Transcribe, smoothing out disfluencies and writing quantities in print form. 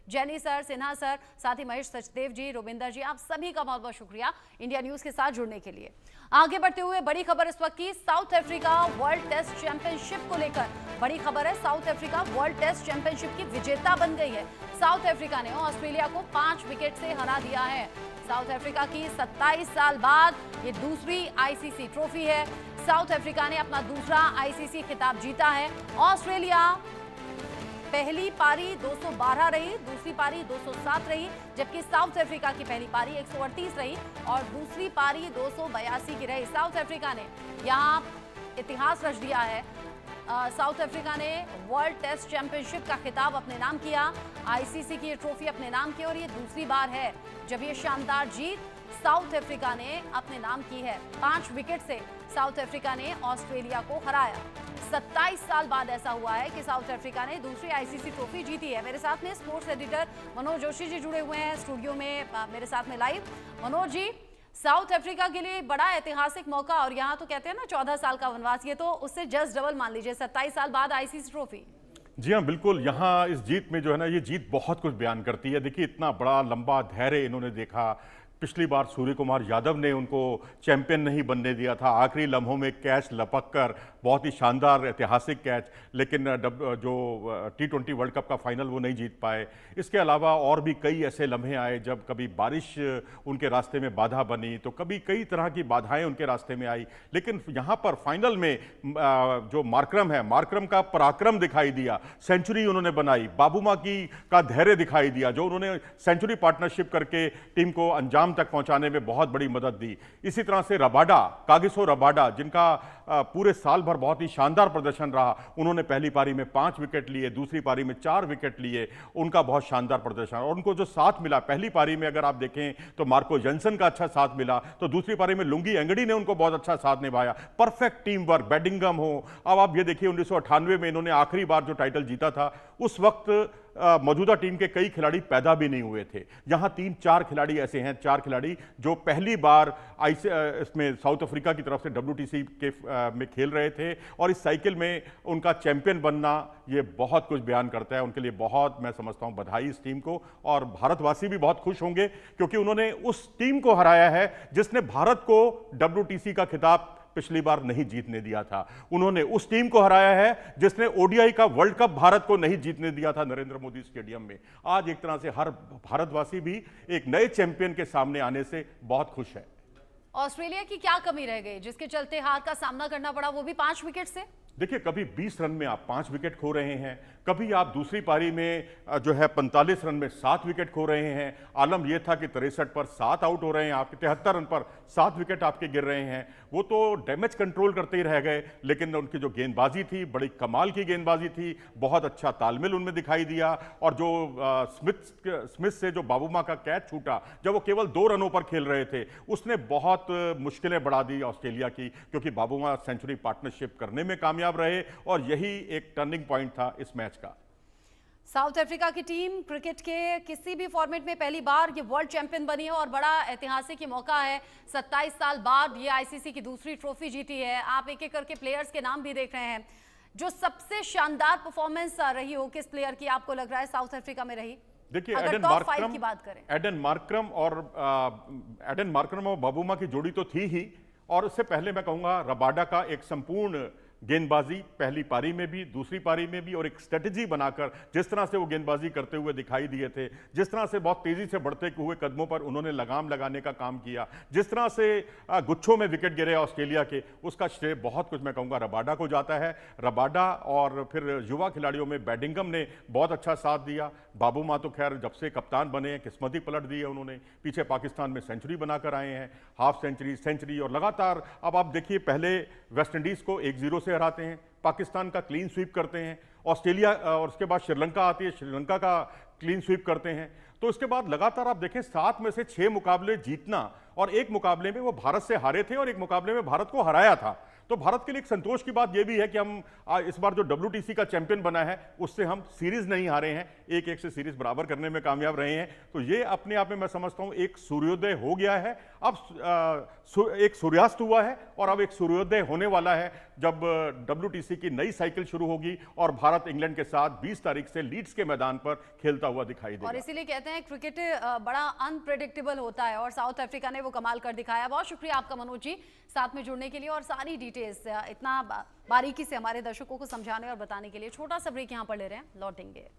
जैनी sir, Sinha sir, साथ ही महेश सचदेव जी, रोबिंदर जी, आप सभी का बहुत बहुत शुक्रिया इंडिया न्यूज के साथ जुड़ने के लिए। आगे बढ़ते हुए बड़ी खबर इस वक्त की, South Africa world test championship को लेकर बड़ी खबर है। South Africa world test championship की विजेता बन गई है। साउथ अफ्रीका ने ऑस्ट्रेलिया को 5 विकेट से हरा दिया है। साउथ अफ्रीका की 27 साल बाद ये दूसरी आईसीसी ट्रॉफी है। साउथ अफ्रीका ने अपना दूसरा आईसीसी खिताब जीता है। ऑस्ट्रेलिया पहली पारी 212 रही, दूसरी पारी 207 रही, जबकि साउथ अफ्रीका की पहली पारी 138 रही और दूसरी पारी 282 की रही। साउथ अफ्रीका ने यहाँ इतिहास रच दिया है। साउथ अफ्रीका ने वर्ल्ड टेस्ट चैंपियनशिप का खिताब अपने नाम किया, आईसीसी की ये ट्रॉफी अपने नाम की, और ये दूसरी बार है जब ये शानदार जीत साउथ अफ्रीका ने अपने नाम की है। 5 विकेट से साउथ अफ्रीका ने ऑस्ट्रेलिया को हराया। 27 साल बाद ऐसा हुआ है कि साउथ अफ्रीका ने दूसरी आईसीसी ट्रॉफी जीती है। मेरे साथ में स्पोर्ट्स एडिटर मनोज जोशी जी जुड़े हुए हैं स्टूडियो में मेरे साथ में live. Manoj ji, south Africa के लिए बड़ा ऐतिहासिक मौका, और यहाँ तो कहते हैं ना 14 साल का वनवास, ये तो उससे जस्ट डबल मान लीजिए, 27 साल बाद आईसीसी ट्रॉफी। जी हाँ, बिल्कुल। यहाँ इस जीत में जो है ना, ये जीत बहुत कुछ बयान करती है। देखिए, इतना बड़ा लंबा धैर्य इन्होंने देखा। पिछली बार सूर्य कुमार यादव ने उनको चैंपियन नहीं बनने दिया था, आखिरी लम्हों में कैच लपक कर, बहुत ही शानदार ऐतिहासिक कैच, लेकिन जो T20 वर्ल्ड कप का फाइनल वो नहीं जीत पाए। इसके अलावा और भी कई ऐसे लम्हे आए जब कभी बारिश उनके रास्ते में बाधा बनी, तो कभी कई तरह की बाधाएं उनके रास्ते में आई। लेकिन यहाँ पर फाइनल में जो मार्करम है, मार्करम का पराक्रम दिखाई दिया, सेंचुरी उन्होंने बनाई, बाबूमा का धैर्य दिखाई दिया, जो उन्होंने सेंचुरी पार्टनरशिप करके टीम को अंजाम तक पहुंचाने में बहुत बड़ी मदद दी। इसी तरह से रबाडा, कागिसो रबाडा, जिनका पूरे साल भर बहुत ही शानदार प्रदर्शन रहा, उन्होंने पहली पारी में 5 विकेट लिए, दूसरी पारी में 4 विकेट लिए, उनका बहुत शानदार प्रदर्शन। और उनको जो साथ मिला पहली पारी में, अगर आप देखें तो मार्को जेंसन का अच्छा साथ मिला, तो दूसरी पारी में लुंगी एंगडी ने उनको बहुत अच्छा साथ निभाया। परफेक्ट टीम वर्क, बेडिंगम हो। अब आप ये देखिए, 1998 में इन्होंने आखिरी बार जो टाइटल जीता था, उस वक्त मौजूदा टीम के कई खिलाड़ी पैदा भी नहीं हुए थे। यहाँ 3-4 खिलाड़ी ऐसे हैं, 4 खिलाड़ी जो पहली बार इसमें साउथ अफ्रीका की तरफ से WTC के में खेल रहे थे, और इस साइकिल में उनका चैंपियन बनना ये बहुत कुछ बयान करता है। उनके लिए बहुत, मैं समझता हूँ, बधाई इस टीम को। और भारतवासी भी बहुत खुश होंगे, क्योंकि उन्होंने उस टीम को हराया है जिसने भारत को WTC का खिताब पिछली बार नहीं जीतने दिया था। उन्होंने उस टीम को हराया है जिसने ODI का वर्ल्ड कप भारत को नहीं जीतने दिया था नरेंद्र मोदी स्टेडियम में। आज एक तरह से हर भारतवासी भी एक नए चैंपियन के सामने आने से बहुत खुश है। ऑस्ट्रेलिया की क्या कमी रह गई जिसके चलते हार का सामना करना पड़ा, वो भी 5 विकेट से? देखिए, कभी 20 रन में आप 5 विकेट खो रहे हैं, कभी आप दूसरी पारी में जो है 45 रन में 7 विकेट खो रहे हैं। आलम यह था कि 63 पर 7 आउट हो रहे हैं, आपके 73 रन पर 7 विकेट आपके गिर रहे हैं। वो तो डैमेज कंट्रोल करते ही रह गए, लेकिन उनकी जो गेंदबाजी थी, बड़ी कमाल की गेंदबाजी थी, बहुत अच्छा तालमेल उनमें दिखाई दिया। और जो स्मिथ से जो बाबूमा का कैच छूटा, जब वो केवल 2 रनों पर खेल रहे थे, उसने बहुत मुश्किलें बढ़ा दी ऑस्ट्रेलिया की, क्योंकि बाबूमा सेंचुरी पार्टनरशिप करने में कामयाब रहे, और यही एक टर्निंग पॉइंट था इस मैच का। साउथ अफ्रीका की टीम क्रिकेट के किसी भी फॉर्मेट में पहली बार ये वर्ल्ड चैंपियन बनी है, और बड़ा ऐतिहासिक ये मौका है। 27 साल बाद ये आईसीसी की दूसरी ट्रॉफी जीती है। आप एक एक करके प्लेयर्स के नाम भी देख रहे हैं। जो सबसे शानदार परफॉर्मेंस रही हो, किस प्लेयर की आपको लग रहा है साउथ अफ्रीका में रही? देखिए, अगर टॉप 5 की बात करें, एडन मार्करम और बाबूमा की जोड़ी तो थी ही, और उससे पहले मैं कहूंगा रबाडा का एक संपूर्ण गेंदबाजी, पहली पारी में भी, दूसरी पारी में भी, और एक स्ट्रेटजी बनाकर जिस तरह से वो गेंदबाजी करते हुए दिखाई दिए थे, जिस तरह से बहुत तेजी से बढ़ते हुए कदमों पर उन्होंने लगाम लगाने का काम किया, जिस तरह से गुच्छों में विकेट गिरे ऑस्ट्रेलिया के, उसका श्रेय बहुत कुछ मैं कहूँगा रबाडा को जाता है। रबाडा और फिर युवा खिलाड़ियों में बेडिंगम ने बहुत अच्छा साथ दिया। बाबूमा तो खैर जब से कप्तान बने हैं, किस्मत ही पलट दी है उन्होंने। पीछे पाकिस्तान में सेंचुरी बनाकर आए हैं, हाफ सेंचुरी, और लगातार अब आप देखिए, पहले वेस्ट इंडीज को 1-0 से हराते हैं, पाकिस्तान का क्लीन स्वीप करते हैं, ऑस्ट्रेलिया और उसके बाद श्रीलंका आती है, श्रीलंका का क्लीन स्वीप करते हैं। तो इसके बाद लगातार आप देखें 7 में से 6 मुकाबले जीतना, और एक मुकाबले में वो भारत से हारे थे और एक मुकाबले में भारत को हराया था। तो भारत के लिए एक संतोष की बात यह भी है कि हम इस बार जो WTC का चैंपियन बना है उससे हम सीरीज नहीं हारे हैं, 1-1 से सीरीज बराबर करने में कामयाब रहे हैं। तो ये अपने आप में मैं समझता हूं एक सूर्योदय हो गया है, अब एक सूर्यास्त हुआ है और अब एक सूर्योदय होने वाला है जब WTC की नई साइकिल शुरू होगी और भारत इंग्लैंड के साथ 20 तारीख से लीड्स के मैदान पर खेलता हुआ दिखाई देगा। और इसीलिए कहते हैं क्रिकेट बड़ा अनप्रेडिक्टेबल होता है और साउथ अफ्रीका ने वो कमाल कर दिखाया। बहुत शुक्रिया आपका मनोज जी साथ में जुड़ने के लिए और सारी डिटेल्स इतना बारीकी से हमारे दर्शकों को समझाने और बताने के लिए। छोटा सा ब्रेक यहाँ पर ले रहे हैं, लौटेंगे।